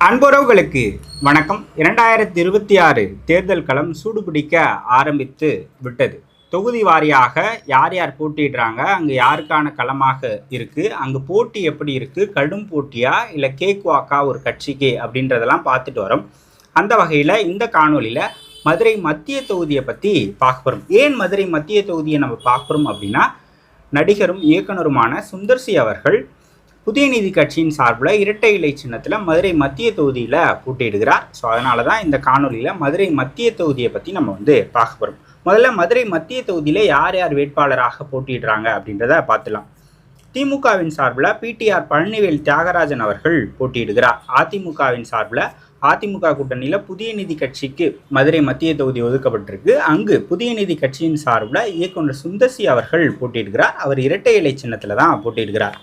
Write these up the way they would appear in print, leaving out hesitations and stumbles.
அன்புறவுகளுக்கு வணக்கம். 2026 தேர்தல் களம் சூடுபிடிக்க ஆரம்பித்து விட்டது. தொகுதி வாரியாக யார் யார் போட்டிடுறாங்க, அங்கே யாருக்கான களமாக இருக்குது, அங்கே போட்டி எப்படி இருக்குது, கடும் போட்டியா இல்லை கேக் வாக்கா ஒரு கட்சிக்கு அப்படின்றதெல்லாம் பார்த்துட்டு வரோம். அந்த வகையில் இந்த காணொலியில் மதுரை மத்திய தொகுதியை பற்றி பார்க்க போகிறோம். ஏன் மதுரை மத்திய தொகுதியை நம்ம பார்க்குறோம் அப்படின்னா, நடிகரும் இயக்குனருமான சுந்தர்சி அவர்கள் புதிய நீதி கட்சியின் சார்பில் இரட்டை இலை சின்னத்தில் மதுரை மத்திய தொகுதியில் போட்டியிடுகிறார். ஸோ அதனால தான் இந்த காணொலியில் மதுரை மத்திய தொகுதியை பற்றி நம்ம பார்க்க போகிறோம். முதல்ல மதுரை மத்திய தொகுதியில் யார் யார் வேட்பாளராக போட்டியிடுறாங்க அப்படின்றத பார்த்துலாம். திமுகவின் சார்பில் பிடிஆர் பழனிவேல் தியாகராஜன் அவர்கள் போட்டியிடுகிறார். அதிமுகவின் சார்பில் அதிமுக கூட்டணியில் புதிய நீதி கட்சிக்கு மதுரை மத்திய தொகுதி ஒதுக்கப்பட்டிருக்கு. அங்கு புதிய நீதி கட்சியின் சார்பில் இயக்குனர் சுந்தர்சி அவர்கள் போட்டியிடுகிறார். அவர் இரட்டை இலை சின்னத்தில் தான் போட்டியிடுகிறார்.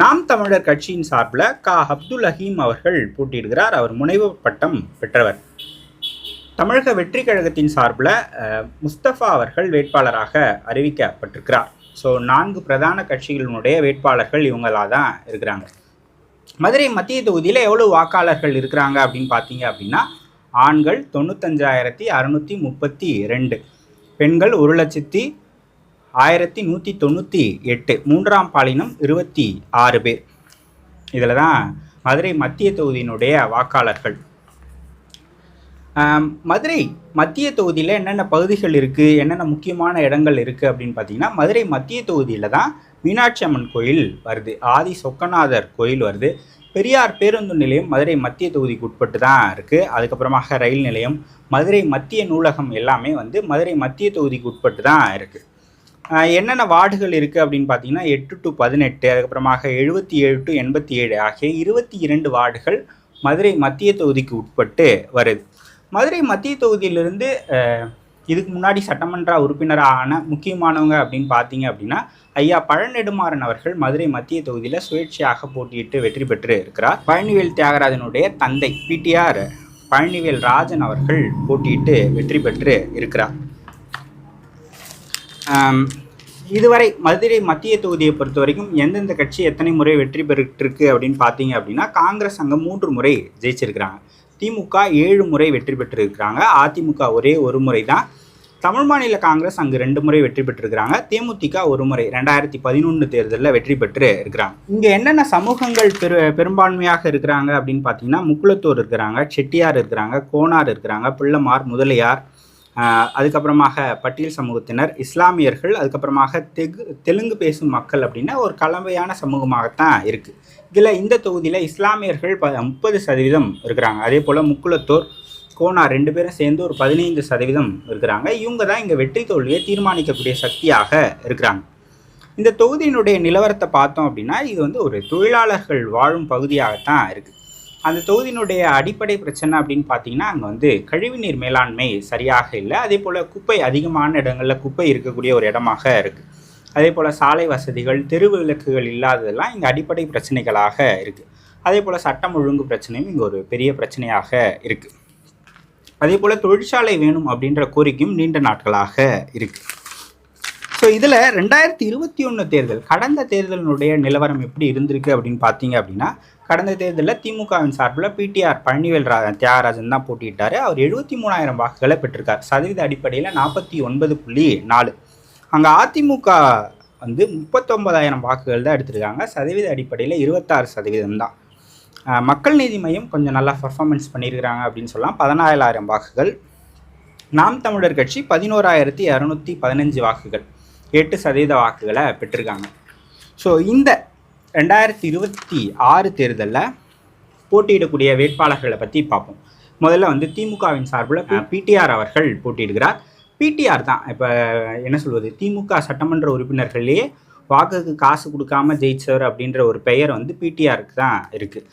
நாம் தமிழர் கட்சியின் சார்பில் அப்துல் ஹகீம் அவர்கள் போட்டியிடுகிறார். அவர் முனைவர் பட்டம் பெற்றவர். தமிழக வெற்றி கழகத்தின் சார்பில் முஸ்தபா அவர்கள் வேட்பாளராக அறிவிக்கப்பட்டிருக்கிறார். ஸோ 4 பிரதான கட்சிகளினுடைய வேட்பாளர்கள் இவங்களாக தான் இருக்கிறாங்க. மதுரை மத்திய தொகுதியில் எவ்வளோ வாக்காளர்கள் இருக்கிறாங்க அப்படின்னு பார்த்தீங்க அப்படின்னா, ஆண்கள் 95,632, பெண்கள் 1,01,198, மூன்றாம் பாலினம் 26 பேர். இதில் தான் மதுரை மத்திய தொகுதியினுடைய வாக்காளர்கள். மதுரை மத்திய தொகுதியில் என்னென்ன பகுதிகள் இருக்குது, என்னென்ன முக்கியமான இடங்கள் இருக்குது அப்படின்னு பார்த்தீங்கன்னா, மதுரை மத்திய தொகுதியில் தான் மீனாட்சி அம்மன் கோயில் வருது, ஆதி சொக்கநாதர் கோயில் வருது, பெரியார் பேருந்து நிலையம் மதுரை மத்திய தொகுதிக்கு உட்பட்டு தான் இருக்குது. அதுக்கப்புறமாக ரயில் நிலையம், மதுரை மத்திய நூலகம் எல்லாமே மதுரை மத்திய தொகுதிக்கு உட்பட்டு தான் இருக்குது. என்னென்ன வார்டுகள் இருக்குது அப்படின்னு பார்த்தீங்கன்னா, 8 to 18, அதுக்கப்புறமாக 77 to 87 ஆகிய 22 வார்டுகள் மதுரை மத்திய தொகுதிக்கு உட்பட்டு வருது. மதுரை மத்திய தொகுதியிலிருந்து இதுக்கு முன்னாடி சட்டமன்ற உறுப்பினரான முக்கியமானவங்க அப்படின்னு பார்த்தீங்க அப்படின்னா, ஐயா பழநெடுமாறன் அவர்கள் மதுரை மத்திய தொகுதியில் சுயேட்சையாக போட்டியிட்டு வெற்றி பெற்று இருக்கிறார். பழனிவேல் தியாகராஜனுடைய தந்தை பிடிஆர் பழனிவேல் ராஜன் அவர்கள் போட்டியிட்டு வெற்றி பெற்று இருக்கிறார். இதுவரை மதுரை மத்திய தொகுதியை பொறுத்த வரைக்கும் எந்தெந்த கட்சி எத்தனை முறை வெற்றி பெற்றுருக்கு அப்படின்னு பார்த்தீங்க அப்படின்னா, காங்கிரஸ் அங்கே 3 முறை ஜெயிச்சிருக்கிறாங்க, திமுக 7 முறை வெற்றி பெற்றிருக்கிறாங்க, அதிமுக ஒரே ஒரு முறை தான், தமிழ் மாநில காங்கிரஸ் அங்கு 2 முறை வெற்றி பெற்றிருக்கிறாங்க, தேமுதிக 1 முறை 2011 தேர்தலில் வெற்றி பெற்று இருக்கிறாங்க. இங்கே என்னென்ன சமூகங்கள் பெரும்பான்மையாக இருக்கிறாங்க அப்படின்னு பார்த்தீங்கன்னா, முக்குளத்தூர் இருக்கிறாங்க, செட்டியார் இருக்கிறாங்க, கோனார் இருக்கிறாங்க, பிள்ளைமார், முதலியார், அதுக்கப்புறமாக பட்டியல் சமூகத்தினர், இஸ்லாமியர்கள், அதுக்கப்புறமாக தெலுங்கு பேசும் மக்கள் அப்படின்னா ஒரு கலவையான சமூகமாகத்தான் இருக்குது. இதில் இந்த தொகுதியில் இஸ்லாமியர்கள் 30% இருக்கிறாங்க. அதே போல் முக்குளத்தூர், கோனார் 2 பேரும் சேர்ந்து ஒரு 15% இருக்கிறாங்க. இவங்க தான் இங்கே வெற்றி தோல்வியை தீர்மானிக்கக்கூடிய சக்தியாக இருக்கிறாங்க. இந்த தொகுதியினுடைய நிலவரத்தை பார்த்தோம் அப்படின்னா, இது ஒரு தொழிலாளர்கள் வாழும் பகுதியாகத்தான் இருக்குது. அந்த தொகுதியினுடைய அடிப்படை பிரச்சனை அப்படின்னு பார்த்தீங்கன்னா, அங்கே கழிவுநீர் மேலாண்மை சரியாக இல்லை. அதே போல் குப்பை அதிகமான இடங்களில் குப்பை இருக்கக்கூடிய ஒரு இடமாக இருக்குது. அதே போல் சாலை வசதிகள், தெரு விளக்குகள் இல்லாததெல்லாம் இங்கே அடிப்படை பிரச்சனைகளாக இருக்குது. அதே போல் சட்டம் ஒழுங்கு பிரச்சனையும் இங்கே ஒரு பெரிய பிரச்சனையாக இருக்குது. அதே போல் தொழிற்சாலை வேணும் அப்படின்ற கோரிக்கையும் நீண்ட நாட்களாக இருக்குது. ஸோ இதில் 2021 தேர்தல், கடந்த தேர்தலினுடைய நிலவரம் எப்படி இருந்திருக்கு அப்படின்னு பார்த்தீங்க அப்படின்னா, கடந்த தேர்தலில் திமுகவின் சார்பில் பிடிஆர் பழனிவேல் தியாகராஜன் தான் போட்டியிட்டார். அவர் 73,000 வாக்குகளை பெற்றிருக்கார். சதவீத அடிப்படையில் 49.4. அங்கே அதிமுக 39,000 வாக்குகள் தான் எடுத்திருக்காங்க. சதவீத அடிப்படையில் 26% தான். மக்கள் நீதி மையம் கொஞ்சம் நல்லா பர்ஃபார்மன்ஸ் பண்ணியிருக்கிறாங்க அப்படின்னு சொல்லலாம், 14,000 வாக்குகள். நாம் தமிழர் கட்சி 11,215 வாக்குகள், 8% வாக்குகளை பெற்றிருக்காங்க. ஸோ இந்த 2026 தேர்தலில் போட்டியிடக்கூடிய வேட்பாளர்களை பற்றி பார்ப்போம். முதல்ல திமுகவின் சார்பில் பிடிஆர் அவர்கள் போட்டியிடுகிறார். பிடிஆர் தான் இப்போ என்ன சொல்வது, திமுக சட்டமன்ற உறுப்பினர்களே வாக்குக்கு காசு கொடுக்காம ஜெயிச்சவர் அப்படின்ற ஒரு பெயர் பிடிஆருக்கு தான் இருக்குது.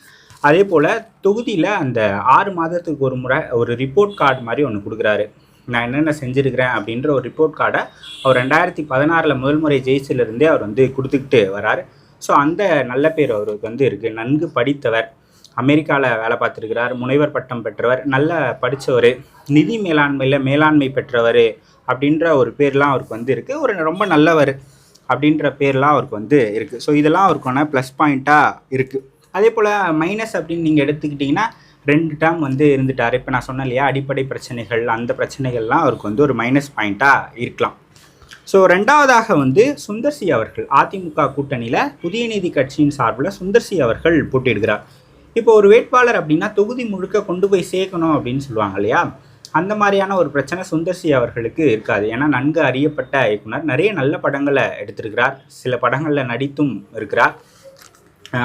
அதே போல் தொகுதியில் அந்த 6 மாதத்துக்கு ஒரு முறை ஒரு ரிப்போர்ட் கார்டு மாதிரி ஒன்று கொடுக்குறாரு. நான் என்னென்ன செஞ்சுருக்கிறேன் அப்படின்ற ஒரு ரிப்போர்ட் கார்டை அவர் 2016 முதல் முறை ஜெயிச்சிலிருந்தே அவர் கொடுத்துக்கிட்டு வரார். ஸோ அந்த நல்ல பேர் அவருக்கு இருக்குது. நன்கு படித்தவர், அமெரிக்காவில் வேலை பார்த்துருக்கிறார், முனைவர் பட்டம் பெற்றவர், நல்ல படித்தவர், நிதி மேலாண்மை பெற்றவர் அப்படின்ற ஒரு பேர்லாம் அவருக்கு இருக்குது. ஒரு ரொம்ப நல்லவர் அப்படின்ற பேர்லாம் அவருக்கு இருக்குது. ஸோ இதெல்லாம் அவருக்கான ப்ளஸ் பாயிண்ட்டாக இருக்குது. அதே போல் மைனஸ் அப்படின்னு நீங்கள் எடுத்துக்கிட்டிங்கன்னா, 2 டேர்ம் வந்து இருந்துட்டார். இப்போ நான் சொன்னேன் இல்லையா, அடிப்படை பிரச்சனைகள், அந்த பிரச்சனைகள்லாம் அவருக்கு வந்து ஒரு மைனஸ் பாயிண்ட்டாக இருக்கலாம். ஸோ 2வதாக வந்து சுந்தர் சி அவர்கள் அதிமுக கூட்டணியில் புதிய நீதி கட்சியின் சார்பில் சுந்தர் சி அவர்கள் போட்டியிடுகிறார். இப்போ ஒரு வேட்பாளர் அப்படின்னா தொகுதி முழுக்க கொண்டு போய் சேர்க்கணும் அப்படின்னு சொல்லுவாங்க இல்லையா, அந்த மாதிரியான ஒரு பிரச்சனை சுந்தர் சி அவர்களுக்கு இருக்காது. ஏன்னா நன்கு அறியப்பட்ட இயக்குனர், நிறைய நல்ல படங்களை எடுத்திருக்கிறார், சில படங்களில் நடித்தும் இருக்கிறார்.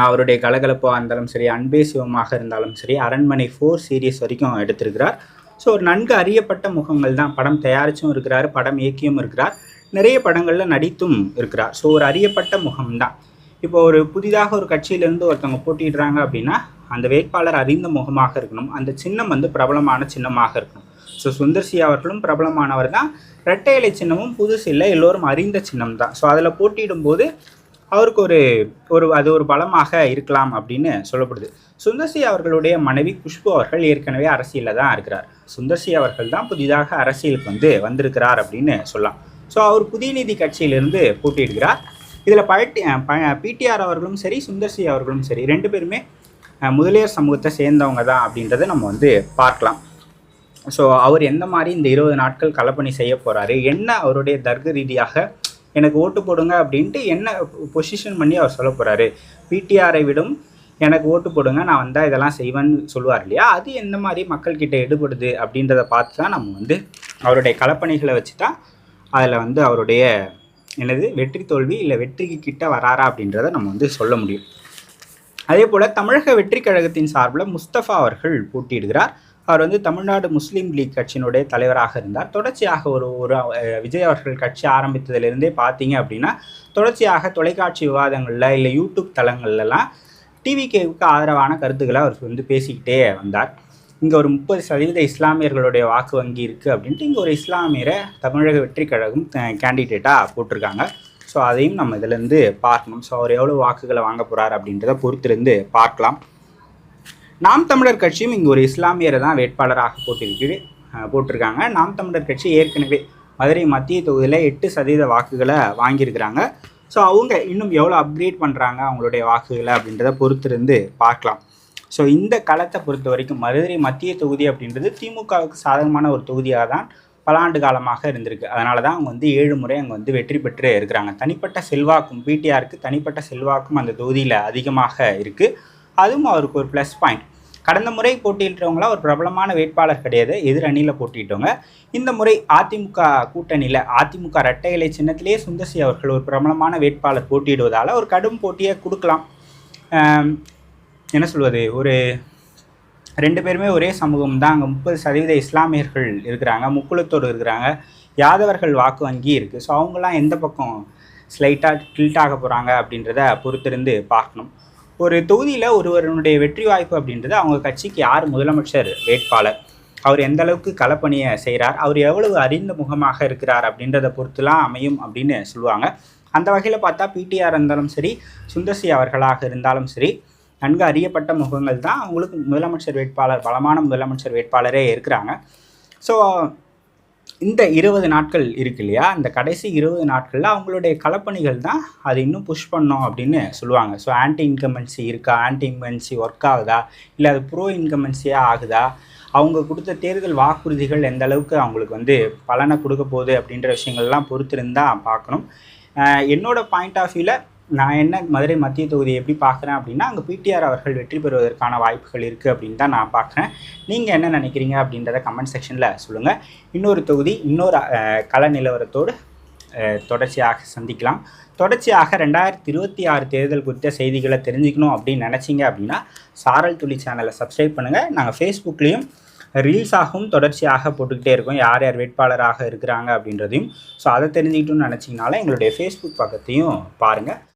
அவருடைய கலகலப்பாக இருந்தாலும் சரி, அன்பே சிவமாக இருந்தாலும் சரி, அரண்மனை 4 சீரியஸ் வரைக்கும் எடுத்திருக்கிறார். ஸோ ஒரு நன்கு அறியப்பட்ட முகங்கள் தான். படம் தயாரித்தும் இருக்கிறார், படம் இயக்கியும் இருக்கிறார், நிறைய படங்களில் நடித்தும் இருக்கிறார். ஸோ ஒரு அறியப்பட்ட முகம்தான். இப்போ ஒரு புதிதாக ஒரு கட்சியிலேருந்து ஒருத்தவங்க போட்டிடுறாங்க அப்படின்னா அந்த வேட்பாளர் அறிந்த முகமாக இருக்கணும், அந்த சின்னம் வந்து பிரபலமான சின்னமாக இருக்கணும். ஸோ சுந்தர் சி அவர்களும் பிரபலமானவர் தான், இரட்டை இலை சின்னமும் புதுசு இல்லை, எல்லோரும் அறிந்த சின்னம் தான். ஸோ அதில் போட்டியிடும்போது அவருக்கு அது ஒரு பலமாக இருக்கலாம் அப்படின்னு சொல்லப்படுது. சுந்தர் சி அவர்களுடைய மனைவி குஷ்பு அவர்கள் ஏற்கனவே அரசியலில் தான் இருக்கிறார். சுந்தர் சி அவர்கள் தான் புதிதாக அரசியலுக்கு வந்து வந்திருக்கிறார் அப்படின்னு சொல்லலாம். ஸோ அவர் புதிய நீதி கட்சியிலிருந்து போட்டியிடுகிறார். இதில் பிடிஆர் அவர்களும் சரி, சுந்தர் சி அவர்களும் சரி, 2 பேருமே முதலியார் சமூகத்தை சேர்ந்தவங்க தான் அப்படின்றத நம்ம வந்து பார்க்கலாம். ஸோ அவர் எந்த மாதிரி இந்த 20 நாட்கள் களப்பணி செய்ய போகிறாரு, என்ன அவருடைய தர்க்க ரீதியாக எனக்கு ஓட்டு போடுங்க அப்படின்ட்டு என்ன பொசிஷன் பண்ணி அவர் சொல்ல போகிறாரு, பிடிஆரை விடும் எனக்கு ஓட்டு போடுங்க, நான் வந்தால் இதெல்லாம் செய்வேன்னு சொல்லுவார் இல்லையா, அது எந்த மாதிரி மக்கள்கிட்ட எடுபடுது அப்படின்றத பார்த்து தான் நம்ம வந்து அவருடைய களப்பணிகளை வச்சு தான் அதில் வந்து அவருடைய வெற்றி தோல்வி இல்லை வெற்றிக்கு கிட்ட வராரா அப்படின்றத நம்ம வந்து சொல்ல முடியும். அதே போல் தமிழக வெற்றி கழகத்தின் சார்பில் முஸ்தபா அவர்கள் போட்டியிடுகிறார். அவர் வந்து தமிழ்நாடு முஸ்லீம் லீக் கட்சியினுடைய தலைவராக இருந்தார். தொடர்ச்சியாக ஒரு விஜய் அவர்கள் கட்சி ஆரம்பித்ததிலிருந்தே பார்த்தீங்க அப்படின்னா தொடர்ச்சியாக தொலைக்காட்சி விவாதங்களில் இல்லை யூடியூப் தளங்கள்லாம் டிவிகேவுக்கு ஆதரவான கருத்துக்களை அவர் வந்து பேசிக்கிட்டே வந்தார். இங்கே ஒரு 30% இஸ்லாமியர்களுடைய வாக்கு வங்கி இருக்குது அப்படின்ட்டு இங்கே ஒரு இஸ்லாமியரை தமிழக வெற்றி கழகம் கேண்டிடேட்டாக போட்டிருக்காங்க. ஸோ அதையும் நம்ம இதிலேருந்து பார்க்கணும். ஸோ அவர் எவ்வளோ வாக்குகளை வாங்க போகிறார் அப்படின்றத பொறுத்திருந்து பார்க்கலாம். நாம் தமிழர் கட்சியும் இங்கே ஒரு இஸ்லாமியரை தான் வேட்பாளராக போட்டிருக்காங்க. நாம் தமிழர் கட்சி ஏற்கனவே மதுரை மத்திய தொகுதியில் 8% வாக்குகளை வாங்கியிருக்கிறாங்க. ஸோ அவங்க இன்னும் எவ்வளோ அப்கிரேட் பண்ணுறாங்க அவங்களுடைய வாக்குகளை அப்படின்றத பொறுத்திருந்து பார்க்கலாம். ஸோ இந்த களத்தை பொறுத்த வரைக்கும் மதுரை மத்திய தொகுதி அப்படின்றது திமுகவுக்கு சாதகமான ஒரு தொகுதியாக தான் பல ஆண்டு காலமாக இருந்திருக்கு. அதனால தான் அவங்க வந்து 7 முறை அங்கே வந்து வெற்றி பெற்று இருக்கிறாங்க. தனிப்பட்ட செல்வாக்கும் பிடிஆருக்கு தனிப்பட்ட செல்வாக்கும் அந்த தொகுதியில் அதிகமாக இருக்குது. அதுவும் அவருக்கு ஒரு ப்ளஸ் பாயிண்ட். கடந்த முறை போட்டியிட்டவங்களாம் ஒரு பிரபலமான வேட்பாளர் கிடையாது, எதிர் அணியில் போட்டியிட்டவங்க. இந்த முறை அதிமுக கூட்டணியில் அதிமுக இரட்டை இலை சின்னத்திலேயே சுந்தர் சி அவர்கள் ஒரு பிரபலமான வேட்பாளர் போட்டியிடுவதால் ஒரு கடும் போட்டியை கொடுக்கலாம். என்ன சொல்வது, ஒரு 2 பேருமே ஒரே சமூகம் தான். அங்கே 30% இஸ்லாமியர்கள் இருக்கிறாங்க, முக்குளத்தோடு இருக்கிறாங்க, யாதவர்கள் வாக்கு வங்கி இருக்குது. ஸோ அவங்களாம் எந்த பக்கம் ஸ்லைட்டாக டில்ட் ஆக போகிறாங்க அப்படின்றத பொறுத்திருந்து பார்க்கணும். ஒரு தொகுதியில் ஒருவருடைய வெற்றி வாய்ப்பு அப்படின்றது அவங்க கட்சிக்கு யார் முதலமைச்சர் வேட்பாளர், அவர் எந்த அளவுக்கு களப்பணியை செய்கிறார், அவர் எவ்வளவு அறிந்த முகமாக இருக்கிறார் அப்படின்றத பொறுத்துலாம் அமையும் அப்படின்னு சொல்லுவாங்க. அந்த வகையில் பார்த்தா பிடிஆர் இருந்தாலும் சரி, சுந்தர் சி அவர்களாக இருந்தாலும் சரி, நன்கு அறியப்பட்ட முகங்கள் தான். அவங்களுக்கு முதலமைச்சர் வேட்பாளர், பலமான முதலமைச்சர் வேட்பாளரே இருக்கிறாங்க. ஸோ இந்த 20 நாட்கள் இருக்கு இல்லையா, இந்த கடைசி 20 நாட்களில் அவங்களுடைய களப்பணிகள் தான் அது இன்னும் புஷ் பண்ணோம் அப்படின்னு சொல்லுவாங்க. ஸோ ஆன்டி இன்கம்பன்சி இருக்கா, ஆன்டி இன்கம்பன்சி ஒர்க் ஆகுதா, இல்லை அது ப்ரோ இன்கம்பன்சியாக ஆகுதா, அவங்க கொடுத்த தேர்தல் வாக்குறுதிகள் எந்த அளவுக்கு அவங்களுக்கு வந்து பலனை கொடுக்க போகுது அப்படின்ற விஷயங்கள்லாம் பொறுத்திருந்தால் பார்க்கணும். என்னோட பாயிண்ட் ஆஃப் வியூவில் நான் என்ன மதுரை மத்திய தொகுதியை எப்படி பார்க்குறேன் அப்படின்னா, அங்கே பிடிஆர் அவர்கள் வெற்றி பெறுவதற்கான வாய்ப்புகள் இருக்குது அப்படின்னு தான் நான் பார்க்குறேன். நீங்கள் என்ன நினைக்கிறீங்க அப்படின்றத கமெண்ட் செக்ஷனில் சொல்லுங்கள். இன்னொரு தொகுதி இன்னொரு கள நிலவரத்தோடு தொடர்ச்சியாக சந்திக்கலாம். தொடர்ச்சியாக 2026 தேர்தல் குறித்த செய்திகளை தெரிஞ்சுக்கணும் அப்படின்னு நினச்சிங்க அப்படின்னா சாரல் துளி சேனலை சப்ஸ்கிரைப் பண்ணுங்கள். நாங்கள் ஃபேஸ்புக்லேயும் ரீல்ஸாகவும் தொடர்ச்சியாக போட்டுக்கிட்டே இருக்கோம், யார் யார் வேட்பாளராக இருக்கிறாங்க அப்படின்றதையும். ஸோ அதை தெரிஞ்சுக்கிட்டோன்னு நினச்சிங்கனால எங்களுடைய ஃபேஸ்புக் பக்கத்தையும் பாருங்கள்.